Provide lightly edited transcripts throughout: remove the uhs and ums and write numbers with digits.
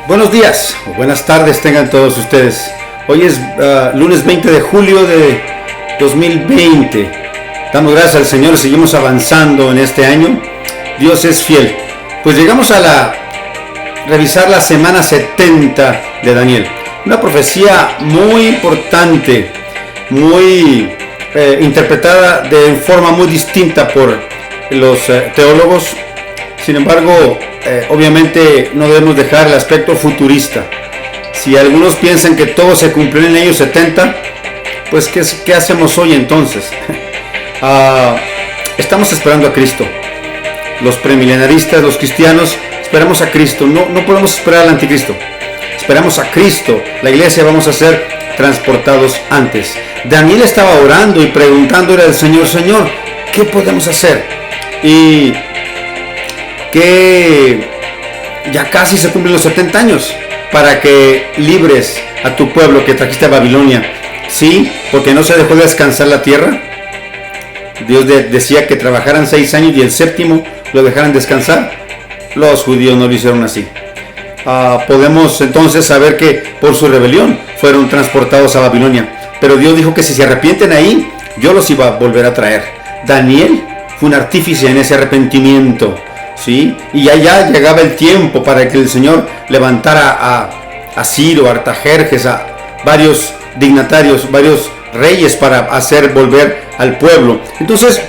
Buenos días o buenas tardes tengan todos ustedes. Hoy es lunes 20 de julio de 2020. Damos gracias al Señor y seguimos avanzando en este año. Dios es fiel. Pues llegamos a revisar la semana 70 de Daniel. Una profecía muy importante, muy interpretada de forma muy distinta por los teólogos. Sin embargo, obviamente no debemos dejar el aspecto futurista. Si algunos piensan que todo se cumplió en el año 70, pues ¿qué hacemos hoy entonces? Estamos esperando a Cristo. Los premilenaristas, los cristianos, esperamos a Cristo. No podemos esperar al anticristo. Esperamos a Cristo. La iglesia vamos a ser transportados antes. Daniel estaba orando y preguntándole al Señor, Señor, ¿qué podemos hacer? Y que ya casi se cumplen los 70 años para que libres a tu pueblo que trajiste a Babilonia. Sí, porque no se dejó de descansar la tierra. Dios decía que trabajaran 6 años y el séptimo lo dejaran descansar. Los judíos no lo hicieron así. Podemos entonces saber que por su rebelión fueron transportados a Babilonia. Pero Dios dijo que si se arrepienten ahí, yo los iba a volver a traer. Daniel fue un artífice en ese arrepentimiento. ¿Sí? Y ya llegaba el tiempo para que el Señor levantara a Ciro, a Artajerjes, a varios dignatarios, varios reyes para hacer volver al pueblo. Entonces,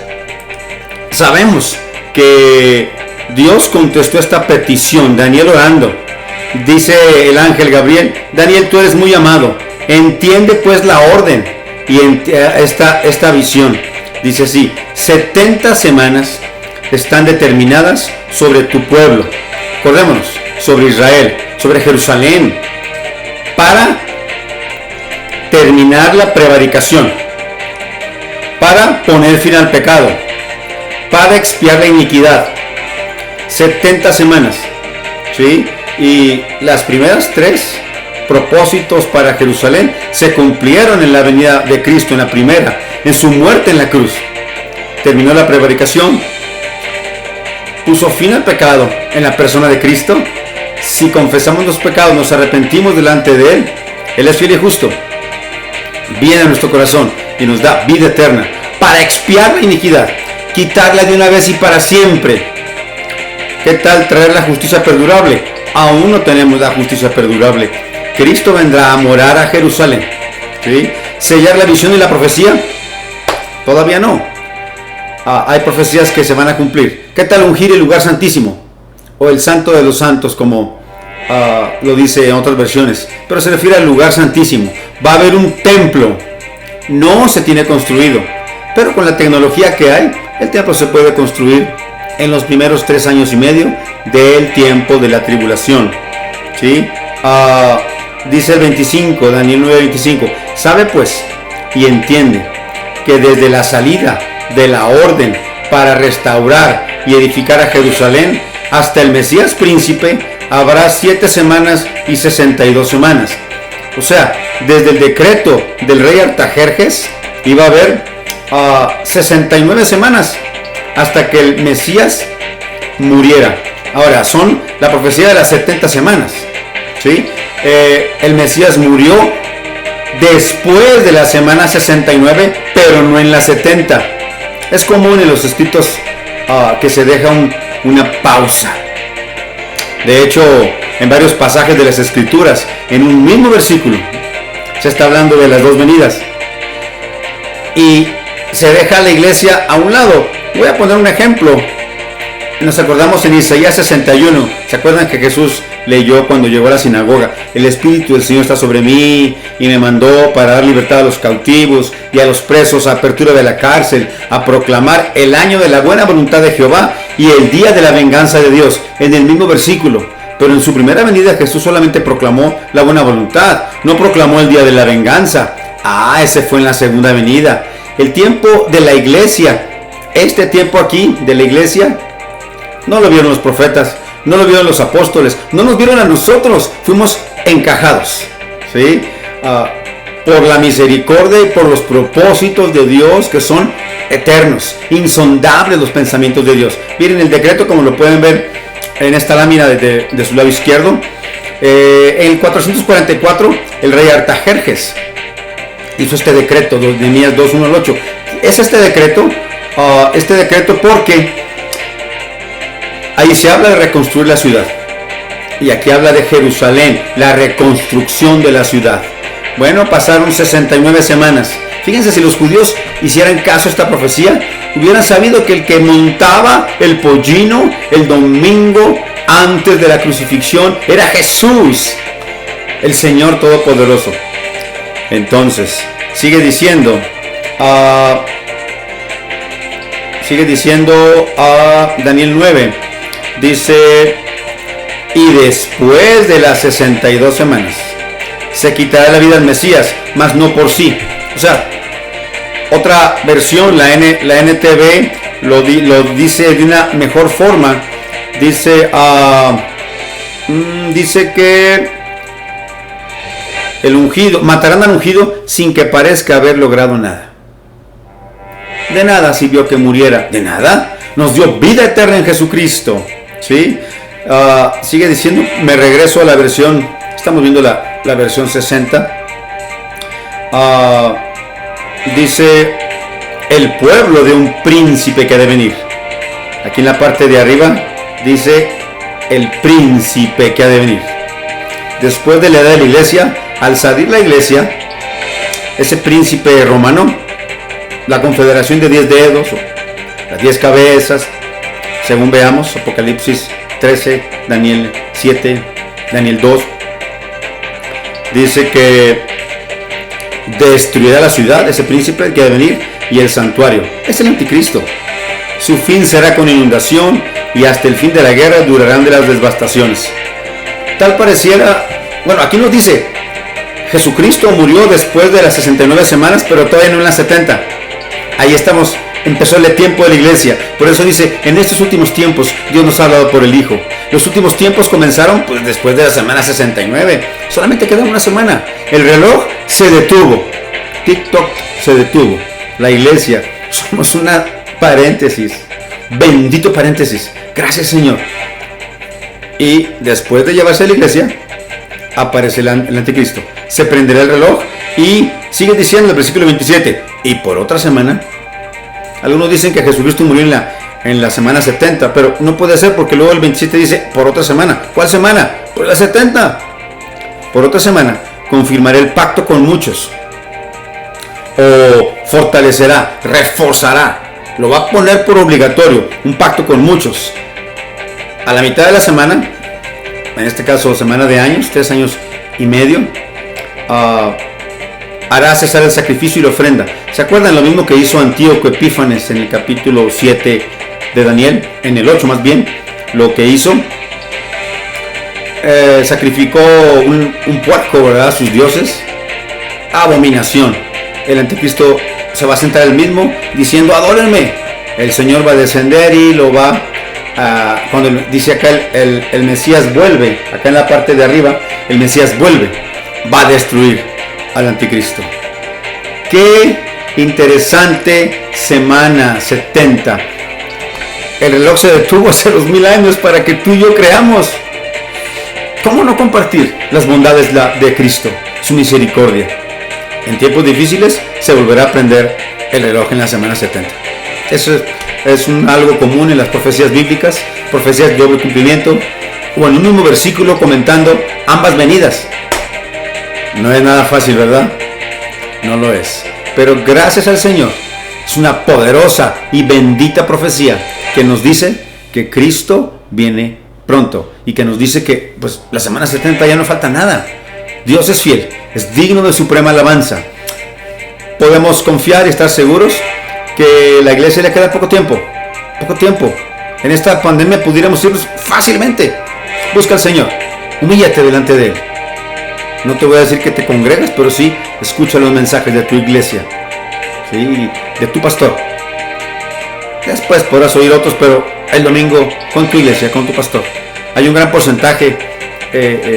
sabemos que Dios contestó esta petición, Daniel orando. Dice el ángel Gabriel, Daniel, tú eres muy amado, entiende pues la orden y esta visión. Dice así, 70 semanas están determinadas sobre tu pueblo. Acordémonos, sobre Israel, sobre Jerusalén, para terminar la prevaricación, para poner fin al pecado, para expiar la iniquidad. 70 semanas, ¿sí? Y las primeras 3 propósitos para Jerusalén se cumplieron en la venida de Cristo, en la primera, en su muerte en la cruz. Terminó la prevaricación, puso fin al pecado en la persona de Cristo. Si confesamos los pecados, nos arrepentimos delante de Él, Él es fiel y justo, viene a nuestro corazón y nos da vida eterna para expiar la iniquidad, quitarla de una vez y para siempre. ¿Qué tal traer la justicia perdurable? Aún no tenemos la justicia perdurable. Cristo vendrá a morar a Jerusalén, ¿sí? ¿Sellar la visión y la profecía? Todavía no. Hay profecías que se van a cumplir. ¿Qué tal ungir el lugar santísimo? O el santo de los santos, como lo dice en otras versiones. Pero se refiere al lugar santísimo. Va a haber un templo. No se tiene construido. Pero con la tecnología que hay, el templo se puede construir en los primeros 3 años y medio del tiempo de la tribulación. ¿Sí? Dice el 25, Daniel 9:25. Sabe pues y entiende que desde la salida de la orden para restaurar y edificar a Jerusalén hasta el Mesías príncipe habrá 7 semanas y 62 semanas. O sea, desde el decreto del rey Artajerjes iba a haber 69 semanas hasta que el Mesías muriera. Ahora, son la profecía de las 70 semanas, ¿sí? El Mesías murió después de la semana 69, pero no en la 70. Es común en los escritos que se deja una pausa. De hecho, en varios pasajes de las Escrituras, en un mismo versículo, se está hablando de las 2 venidas. Y se deja a la iglesia a un lado. Voy a poner un ejemplo. Nos acordamos en Isaías 61. ¿Se acuerdan que Jesús leyó cuando llegó a la sinagoga? El Espíritu del Señor está sobre mí y me mandó para dar libertad a los cautivos y a los presos, a apertura de la cárcel, a proclamar el año de la buena voluntad de Jehová y el día de la venganza de Dios. En el mismo versículo. Pero en su primera venida Jesús solamente proclamó la buena voluntad. No proclamó el día de la venganza. Ese fue en la segunda venida. El tiempo de la iglesia. Este tiempo aquí de la iglesia no lo vieron los profetas, no lo vieron los apóstoles, no nos vieron a nosotros, fuimos encajados, ¿sí? Por la misericordia y por los propósitos de Dios que son eternos, insondables los pensamientos de Dios. Miren el decreto como lo pueden ver en esta lámina de su lado izquierdo. En 444 el rey Artajerjes hizo este decreto, Nehemías 2, 1 al 8. Es este decreto porque ahí se habla de reconstruir la ciudad. Y aquí habla de Jerusalén, la reconstrucción de la ciudad. Bueno, pasaron 69 semanas. Fíjense, si los judíos hicieran caso a esta profecía, hubieran sabido que el que montaba el pollino el domingo antes de la crucifixión era Jesús, el Señor Todopoderoso. Entonces, sigue diciendo Daniel 9, dice: y después de las 62 semanas se quitará la vida al Mesías, mas no por sí. O sea, otra versión, la NTV, lo dice de una mejor forma. Dice que el ungido, matarán al ungido sin que parezca haber logrado nada. De nada sirvió que muriera. De nada. Nos dio vida eterna en Jesucristo. ¿Sí? Sigue diciendo, me regreso a la versión, estamos viendo la versión 60. Dice, el pueblo de un príncipe que ha de venir. Aquí en la parte de arriba dice, el príncipe que ha de venir. Después de la edad de la iglesia, al salir la iglesia, ese príncipe romano, la confederación de 10 dedos, las 10 cabezas, según veamos, Apocalipsis 13, Daniel 7, Daniel 2, dice que destruirá la ciudad, ese príncipe que ha de venir, y el santuario. Es el anticristo. Su fin será con inundación, y hasta el fin de la guerra durarán de las devastaciones. Tal pareciera, bueno, aquí nos dice, Jesucristo murió después de las 69 semanas, pero todavía no en las 70. Ahí estamos. Empezó el tiempo de la iglesia. Por eso dice, en estos últimos tiempos Dios nos ha hablado por el Hijo. Los últimos tiempos comenzaron pues después de la semana 69. Solamente queda una semana. El reloj se detuvo. TikTok se detuvo. La iglesia, somos una paréntesis. Bendito paréntesis. Gracias, Señor. Y después de llevarse a la iglesia, aparece el anticristo. Se prenderá el reloj y sigue diciendo el versículo 27. Y por otra semana, algunos dicen que Jesucristo murió en la semana 70, pero no puede ser porque luego el 27 dice por otra semana. ¿Cuál semana? Pues la 70. Por otra semana confirmaré el pacto con muchos. O fortalecerá, reforzará. Lo va a poner por obligatorio. Un pacto con muchos. A la mitad de la semana, en este caso semana de años, 3 años y medio, hará cesar el sacrificio y la ofrenda. ¿Se acuerdan lo mismo que hizo Antíoco Epífanes en el capítulo 7 de Daniel? En el 8 más bien, lo que hizo, sacrificó un puerco, ¿verdad? A sus dioses. Abominación. El anticristo se va a sentar él mismo diciendo, adórenme. El Señor va a descender y lo va a, cuando dice acá el Mesías vuelve, acá en la parte de arriba, el Mesías vuelve, va a destruir al anticristo. Qué interesante semana 70. El reloj se detuvo hace 2000 años para que tú y yo creamos. ¿Cómo no compartir las bondades de Cristo, su misericordia? En tiempos difíciles se volverá a prender el reloj en la semana 70. Eso es algo común en las profecías bíblicas, profecías de doble cumplimiento, o en un mismo versículo comentando ambas venidas. No es nada fácil, ¿verdad? No lo es. Pero gracias al Señor, es una poderosa y bendita profecía que nos dice que Cristo viene pronto y que nos dice que pues la semana 70 ya no falta nada. Dios es fiel, es digno de suprema alabanza. Podemos confiar y estar seguros que la iglesia le queda poco tiempo. En esta pandemia pudiéramos irnos fácilmente. Busca al Señor, humíllate delante de Él. No te voy a decir que te congregues, pero sí escucha los mensajes de tu iglesia, ¿sí? De tu pastor. Después podrás oír otros, pero el domingo con tu iglesia, con tu pastor. Hay un gran porcentaje,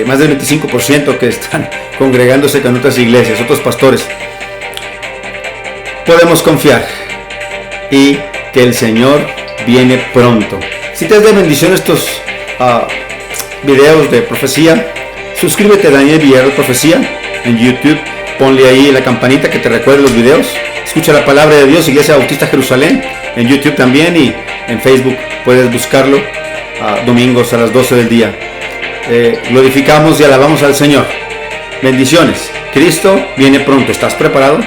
más del 25% que están congregándose con otras iglesias, otros pastores. Podemos confiar y que el Señor viene pronto. Si te es de bendición estos videos de profecía, suscríbete a Daniel Villarreal Profecía en YouTube, ponle ahí la campanita que te recuerde los videos, escucha la palabra de Dios, Iglesia Bautista Jerusalén, en YouTube también, y en Facebook puedes buscarlo domingos a las 12 del día. Glorificamos y alabamos al Señor. Bendiciones. Cristo viene pronto. ¿Estás preparado?